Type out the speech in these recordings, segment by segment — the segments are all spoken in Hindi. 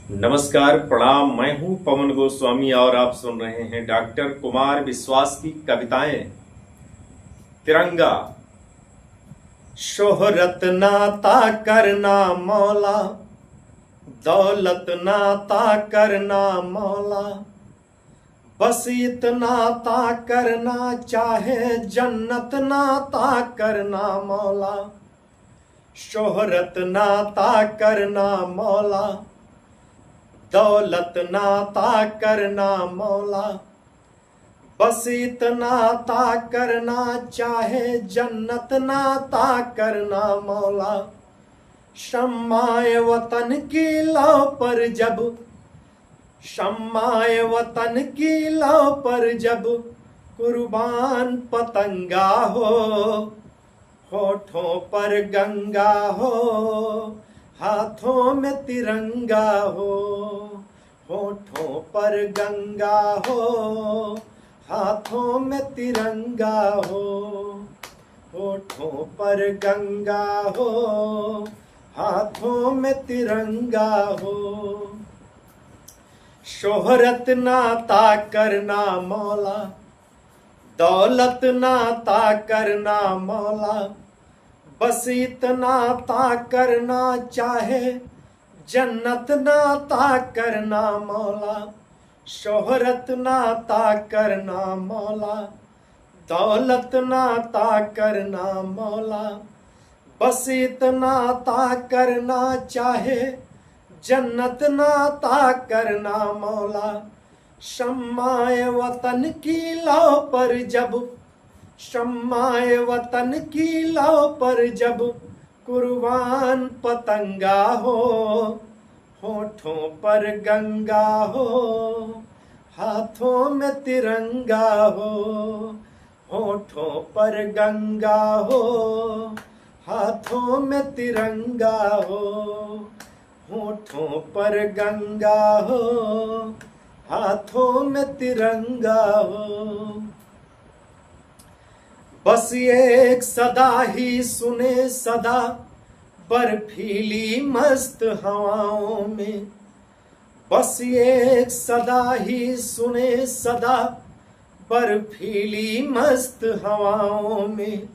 नमस्कार, प्रणाम। मैं हूं पवन गोस्वामी और आप सुन रहे हैं डॉक्टर कुमार विश्वास की कविताएं। तिरंगा। शोहरत नाता करना मौला, दौलत नाता करना मौला, बस इतना ता करना चाहे जन्नत नाता करना मौला। शोहरत नाता करना मौला, दौलत नाता करना मौला, बस इतना ता करना चाहे जन्नत नाता करना मौला। शम्माए वतन की लौ पर जब, शम्माए वतन की लौ पर जब कुर्बान पतंगा हो, होठों पर गंगा हो, हाथों में तिरंगा हो। होठों पर गंगा हो, हाथों में तिरंगा हो। होठों पर गंगा हो, हाथों में तिरंगा हो। शोहरत नाता करना मौला, दौलत नाता करना मौला, बस इतना ता करना चाहे जन्नत नाता करना मौला। शोहरत नाता करना मौला, दौलत नाता करना मौला, बस इतना ता करना चाहे जन्नत नाता करना मौला। शम्माए वतन की लौ पर जब, शम्माए वतन की लौ पर जब कुर्बान पतंगा हो, होठों पर गंगा हो, हाथों में तिरंगा हो। होठों पर गंगा हो, हाथों में तिरंगा हो। होठों पर गंगा हो, हाथों में तिरंगा हो। बस एक सदा ही सुने सदा बर्फीली मस्त हवाओं में। बस एक सदा ही सुने सदा बर्फीली मस्त हवाओं में।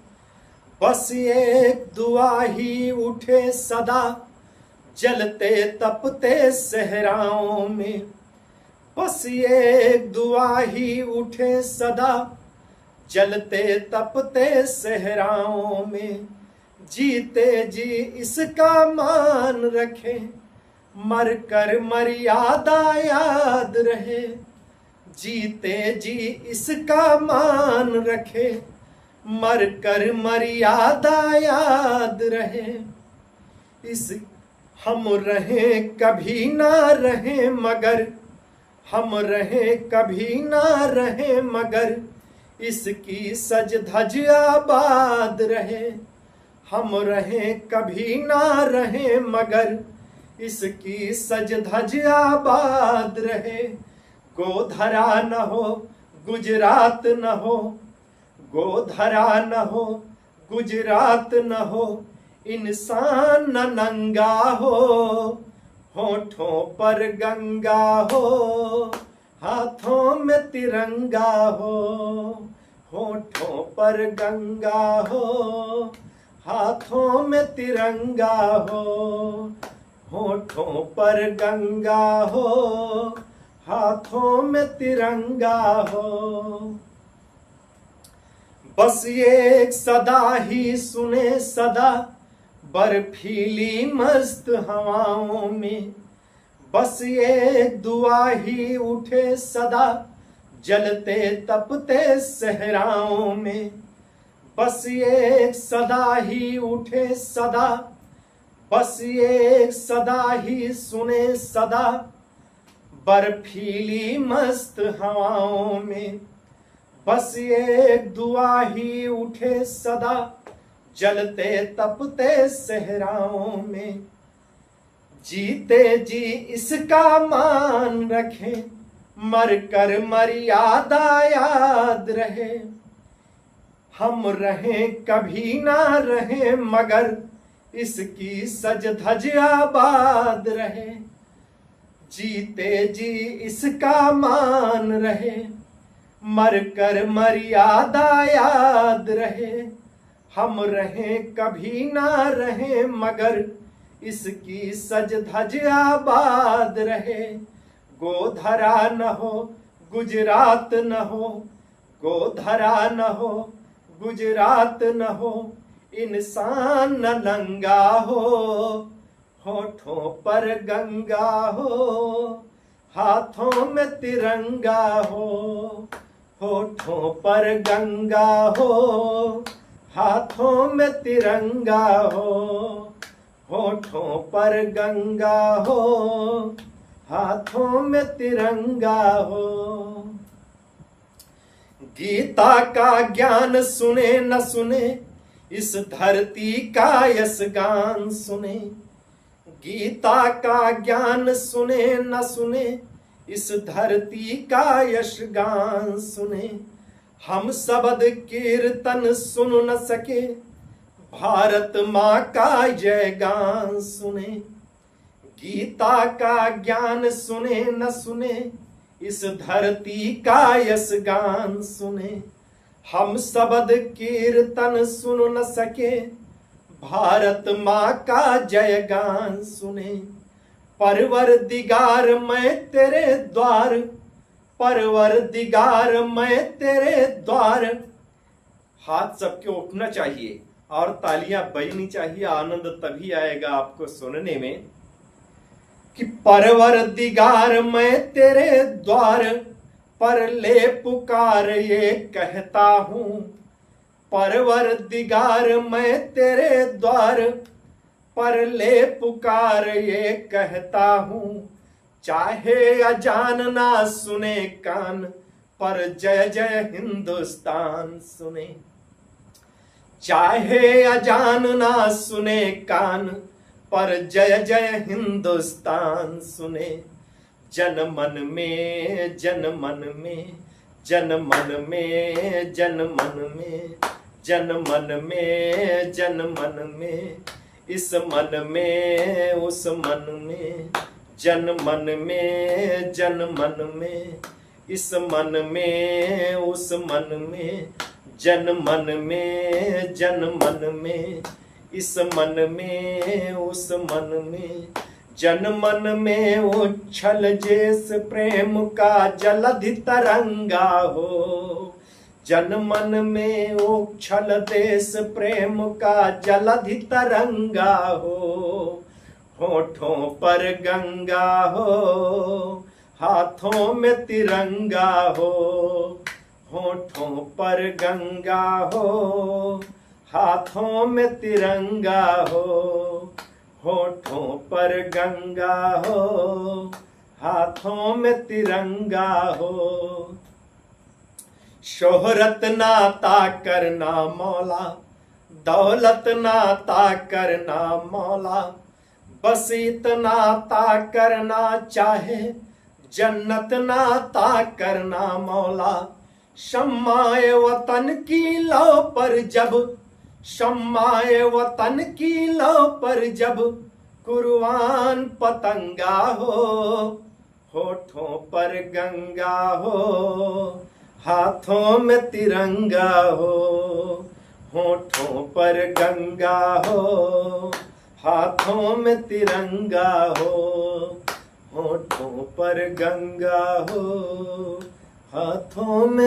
बस एक दुआ ही उठे सदा जलते तपते सहराओं में। बस एक दुआ ही उठे सदा जलते तपते सहराओं में। जीते जी इसका मान रखे, मर कर मर्यादा याद रहे। जीते जी इसका मान रखे, मर कर मर्यादा याद रहे। इस हम रहें कभी ना रहें मगर, हम रहें कभी ना रहें मगर, इसकी सज धज आबाद रहे। हम रहें कभी ना रहें मगर, इसकी सज धज आबाद रहे। गोधरा न हो गुजरात न हो, गोधरा न हो गुजरात न हो, इंसान न नंगा हो। होठों पर गंगा हो, हाथों में तिरंगा हो। होठों पर गंगा हो, हाथों में तिरंगा हो। होठों पर गंगा हो, हाथों में तिरंगा हो। बस ये सदा ही सुने सदा बर्फीली मस्त हवाओं में। बस ये दुआ ही उठे सदा जलते तपते सहराओं में। बस ये सदा ही उठे सदा, बस ये सदा ही सुने सदा बर्फीली मस्त हवाओं में। बस ये दुआ ही उठे सदा जलते तपते सहराओं में। जीते जी इसका मान रखें, मर कर मर्यादा याद रहे। हम रहें कभी ना रहें मगर, इसकी सज धज आबाद रहे। जीते जी इसका मान रहे, मर कर मर्यादा याद रहे। हम रहें कभी ना रहें मगर इसकी सज धज आबाद रहे। गोधरा न हो गुजरात न हो, गोधरा न हो गुजरात न हो, इंसान न नंगा हो, होठों पर गंगा हो, हाथों में तिरंगा हो। होठों पर गंगा हो, हाथों में तिरंगा हो, होठों पर गंगा हो, हाथों में तिरंगा हो। गीता का ज्ञान सुने न सुने, इस धरती का यश गान सुने। गीता का ज्ञान सुने न सुने, इस धरती का यश गान सुने। हम शब्द कीर्तन सुन न सके, भारत माँ का जय गान सुने। गीता का ज्ञान सुने न सुने, इस धरती का यश गान सुने। हम शब्द कीर्तन सुन न सके, भारत माँ का जय गान सुने। परवरदिगार मैं तेरे द्वार, परवरदिगार मैं तेरे द्वार। हाथ सबके उठना चाहिए और तालियां बजनी चाहिए। आनंद तभी आएगा आपको सुनने में कि परवरदिगार मैं तेरे द्वार पर ले पुकार ये कहता हूँ। परवरदिगार मैं तेरे द्वार पर ले पुकार ये कहता हूँ। चाहे अजान ना सुने कान, पर जय जय हिंदुस्तान सुने। चाहे अजान ना सुने कान, पर जय जय हिंदुस्तान सुने। जन मन में जन मन में, जन मन में जन मन में, जन मन में जन मन में, इस मन में उस मन में। जन मन में जन मन में, इस मन में उस मन में। जन मन में जन मन में, इस मन में उस मन में। जन मन में उछल जैस प्रेम का जलधि तरंगा हो। जन मन में उछल देश प्रेम का जलधि तरंगा हो। होठों पर गंगा हो, हाथों में तिरंगा हो। होठों पर गंगा हो, हाथों में तिरंगा हो। होठों पर गंगा हो, हाथों में तिरंगा हो। शोहरत नाता करना मौला, दौलत नाता करना मौला। बस इतना ता करना चाहे, जन्नत नाता करना मौला। शम्माए वतन की लौ पर जब, शम्माए वतन की लौ पर जब कुर्बान पतंगा हो। होठों पर गंगा हो, हाथों में तिरंगा हो। होठों पर गंगा हो, हाथों में तिरंगा हो। होठों पर गंगा हो, हाथों में